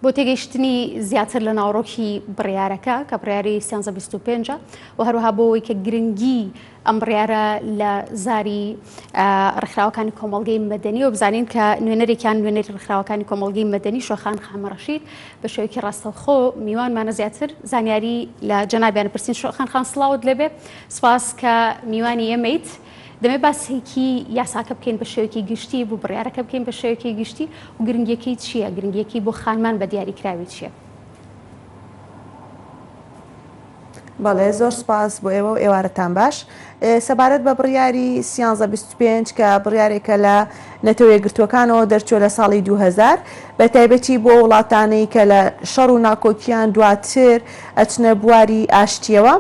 بۆ تێگەیشتنی زیاتر لە ناوڕۆکی بڕیارەکە کە بڕیاری 325 و هەروەها بۆ ئەوەی کە گرنگی ئەم بڕیارە لە زاری ڕێکخراوەکانی کۆمەڵگەی مەدەنی و بزانین کە نوێنەرێکیان نوێنەری ڕێکخراوەکانی کۆمەڵگەی مەدەنی شۆخان خامڕەشید بە شێوەیەکی ڕاستەوخۆ میوانمانە زیاتر زانیاری لە جەنابیان پرسین. شۆخان خان سڵاوت لەبێ، سپاس کە میوانی ئێمەیت. دەمێ باسێکی یاساکە بکەین بە شێوەیەکی گشتی بۆ بڕیارەکە بکەین بە شێوەیەکی گشتی و گرنگیەکەی چییە؟ گرنگیەکی بۆ خانمان بە دیاریکراوی چییە؟ بەڵێ زۆر سپاس بۆ ئێوە و ئێوارەتان باش. سەبارەت بە بڕیاری 325 کە بڕیارێکە لە نەتەوە یەکگرتووەکانەوە دەرچووە لە ساڵی 2000 بە تایبەتی بۆ وڵاتانەی کە لە شەڕ و ناکۆکییان دواتر ئەچنە بواری ئاشتیەوە،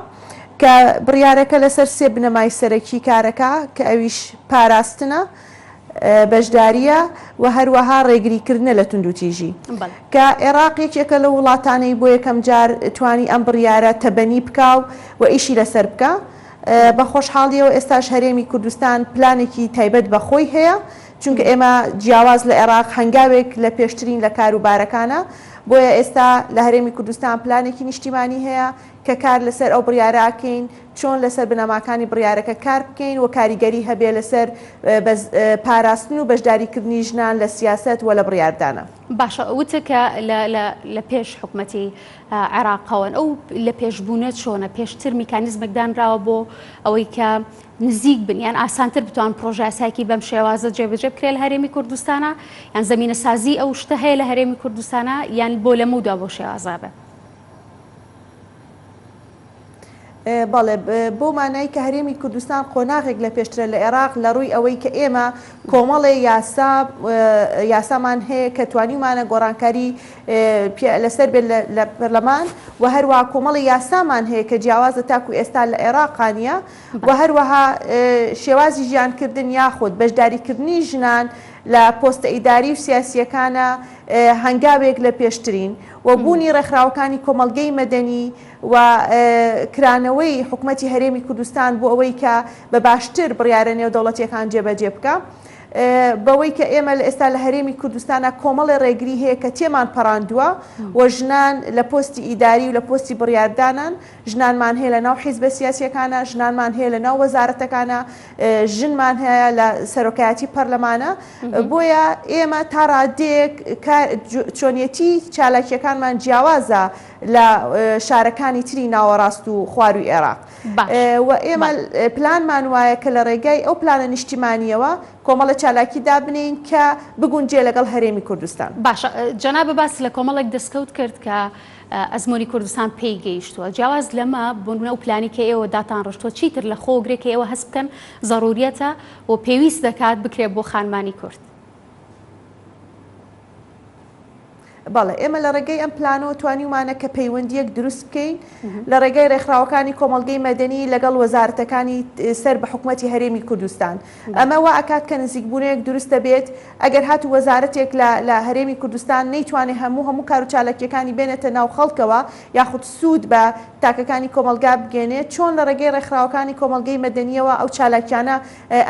کە بڕیارەکە لەسەر سێ بنەمای سەرەکی کارەکە کە ئەویش پاراستنە، بەشداریە و هەروەها ڕێگریکردنە لە توندوتیژی، کە عێراق یەکێکە لە وڵاتانەی بۆ یەکەم جار توانی ئەم بڕیارە تەبەنی بکاو و ئیشی لەسەر بکە. بە خۆشحاڵیەوە ئێستاش هەرێمی کوردستان پلانێکی تایبەت بە خۆی هەیە، چونکە ئێمە جیاواز لە عێراق هەنگاوێک لە پێشترین لە کاروبارەکانە، بۆیە ئێستا لە هەرێمی کوردستان پلانێکی نیشتیمانی هەیە کە کار لەسەر ئەو بڕیارەکەین، چۆن لەسەر بنەماکانی بڕیارەکە کار بکەین و کاریگەری هەبێ لەسەر پاراستن و بەشداریکردنی ژنان لە سیاست و لە بڕیاردانە. باشە، وتە کە لە پێش حکوومەتی عێراقەوەن ئەو لە پێشبوونە چۆنە؟ پێشتر میکانیزمێک دانراوە بۆ ئەوەی کە نزیک بن یان ئاسانتر بتوان پرۆژە یاسایەکی بەم شێوازە جێبەجێ بکرێت لە هەرێمی کوردستانە، یان زەمینە سازی ئەو شتە هەیە لە هەرێمی کوردستانە یان بۆ لەمەودا بۆ شێوازە بێ؟ بەڵێ، بۆ مانای کە هەرێمی کوردستان قۆناغێک لە پێشترە لە عێراق لە ڕووی ئەوەی کە ئێمە کۆمەڵێ یاسامان هەیە کە توانیمانە گۆڕانکاری لەسەر بێت لە پەرلەمان و هەروەها کۆمەڵی یاسامان هەیە کە جیاوازە تاکو ئێستا لە عێراقانیە و هەروەها شێوازی ژیانکردن یاخود بەشداریکردنی ژنان لە پۆستە ئیداری و سیاسیەکانە هەنگاوێک لە پێشترین و بوونی ڕێکخراوەکانی کۆمەڵگەی مەدەنی و کرانەوەی حکوومەتی هەرێمی کوردستان بۆ ئەوەی کە بە باشتر بڕیارە نێودەوڵەتیەکان جێبەجێ بکە، بەوەی کە ئێمە لە ئێستا لە هەرێمی کوردستانە کۆمەڵی ڕێگری هەیە کە تێمان پەڕاندووە و ژنان لە پۆستی ئیداری و لە پۆستی بڕیاردانان، ژنانمان هەیە لە ناو حیزبە سیاسیەکانە، ژنانمان هەیە لە ناو وەزارەتەکانە، ژنمان هەیە لە سەرۆکایەتی پەرلەمانە. بۆیە ئێمە تا ڕادێک چۆنیەتی چالاکیەکانمان جیاوازە لە شارەکانی تری ناوەڕاست و خواروی عێراق و ئێمە پلانمان وایە کە لە ڕێگای ئەو پلانە نیشتیمانیەوە کۆمەڵە چالاکی دابنین کە بگونجێ لەگەڵ هەرێمی کوردستان. باشە، جەناب باس لە کۆمەڵێک دەستکەوت کرد کە ئەزمموی کوردستان پێی گەیشتووە. جیاواز لەمە بوونە و پلانی کە ئێوە داتان ڕشتووە چیتر لە خۆگرێک کە ئێوە هەست بکەن زەڕوریەتە و پێویست دەکات بکرێت بۆ خانمانی کورد؟ بەڵێ، ئێمە لە ڕێگەی ئەم پلانەوە توانیمانە کە پەیوەندیەک دروست بکەین لە ڕێگەی ڕێکخراوەکانی کۆمەڵگەی مەدەنی لەگەڵ وەزارەتەکانی سەر بە حکوومەتی هەرێمی کوردستان. ئەمە وا ئەکات کە نزیکبوونەیەک دروستە بێت ئەگەر هاتو وەزارەتێک لە هەرێمی کوردستان نەیتوانێت هەموو کار و چالاکیەکانی بێنێتە ناو خەڵکەوە یاخود سوود بە تاکەکانی کۆمەلگا بگەێنێت، چۆن لە ڕێگەی ڕێکخراوەکانی کۆمەلگەی مەدەنیەوە ئەو چالاکیانە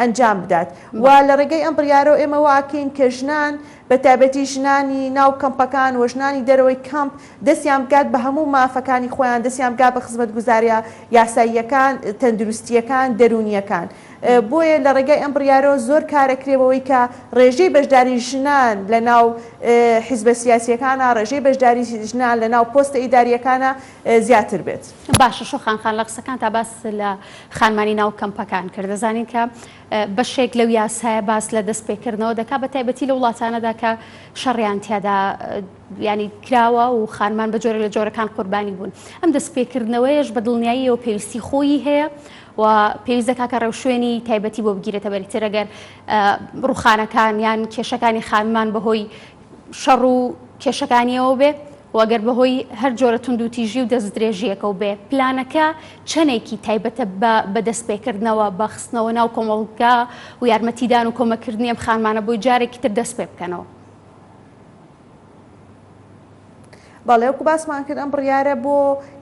ئەنجام بدات. و لە ڕێگەی ئەم بڕیارەوە ئێمە واکەین کە ژنان بە تایبەتی ژنانی ناو کەمپەکان و ژنانی دەرەوەی کەمپ دەستیان بگات بە هەموو مافەکانی خۆیان، دەستیان بگات بە خزمەتگوزاریە یاساییەکان، تەندروستیەکان، دەرونیەکان. بۆیە لە ڕێگای ئەم بڕیارەوە زۆر کارەکرێبەوەی کە ڕێژەی بەشداری ژنان لە ناو حیزبە سیاسیەکانە، ڕێژەی بەشداری ژنان لە ناو پۆستە ئیداریەکانە زیاتر بێت. باشە، شۆخان خان لە قسەکان تا باس لە خانمانی ناو کەمپەکان کرد. دەزانین کە بەشێک لەو یاسایە باس لە دەستپێکردنەوە دەکات بە تایبەتی لە وڵاتانەدا کە شەڕیان تیادا ینی کراوە و خانمان بە جۆرە لە جۆرەکان قوربانی بوون. ئەم دەستپێکردنەوەیش بە دڵنیاییەوە پێویستی خۆی هەیە و پێویست دەکات کە ڕێوشوێنی تایبەتی بۆ بگیرێتە بەریتر ئەگەر ڕووخانەکان یان کێشەکانی خانمان بەهۆی شەڕ و کێشەکانیەوە بێ وەگەر بەهۆی هەر جۆرە توندوتیژی و دەست درێژیەکە و بێ. پلانەکە چەندێکی تایبەتە بە دەستپێکردنەوە بەخستنەوە ناو کۆمەڵگا و یارمەتیدان و کۆمەکردنی ئەم خانمانە بۆی جارێکی تر دەست پێ بکەنەوە؟ بەڵێ، وەکو باسمان کرد ئەم بڕیارە بۆ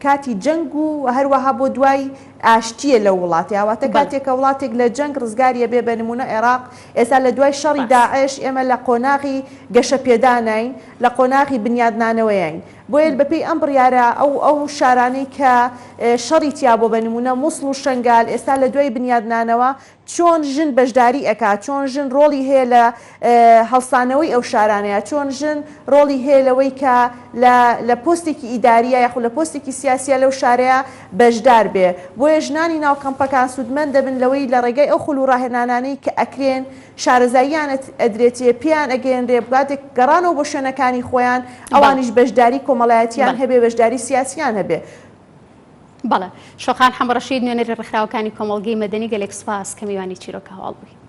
کاتی جەنگ و هەروەها بۆ دوای ئاشتیە لە وڵاتی ئاواتە کاتێکە وڵاتێک لە جەنگ ڕزگاریە بێ بە نمونە عێراق ئێستا لە دوای شەڕی داعش ئێمە لە قۆناغی گەشە پێدانین لە قۆناغی بنیادنانەوەیین بۆیە بەپێی ئەم بڕیارە ئەو شارانەی کە شەڕی تیا بۆ بە نمونە مووسڵ و شنگال ئێستا لە دوای بنیادنانەوە چۆن ژن بەشداری ئەکات چۆن ژن ڕۆڵی هەیە لە هەڵسانەوەی ئەو شارانەیە چۆن ژن ڕۆڵی هەیە لەوەی کە لە پۆستێکی ئیداریە یاخو لە پۆستێکی سیاسیە لەو شارەیە بەشدار بێ بۆیە ژنانی ناو کەمپەکان سوودمەند دەبن لەوەی لە ڕێگەی ئەو خول و ڕاهێنانانەی کە ئەکرێن شارەزاییانت ئەدرێتێ پیان ئەگەێنرێ بگاتێک گەڕانەوە بۆ شوێنەکانی خۆیان ئەوانیش بەشداری کۆمەڵایەتیان هەبێ بەشداری سیاسیان هەبێ. بەڵێ شۆخان حەمڕەشید نوێنەری ڕێکخراوەکانی کۆمەڵگەی مەدەنی گەلێک سوپاس کە میوانی چیرۆکە هەواڵ بووی.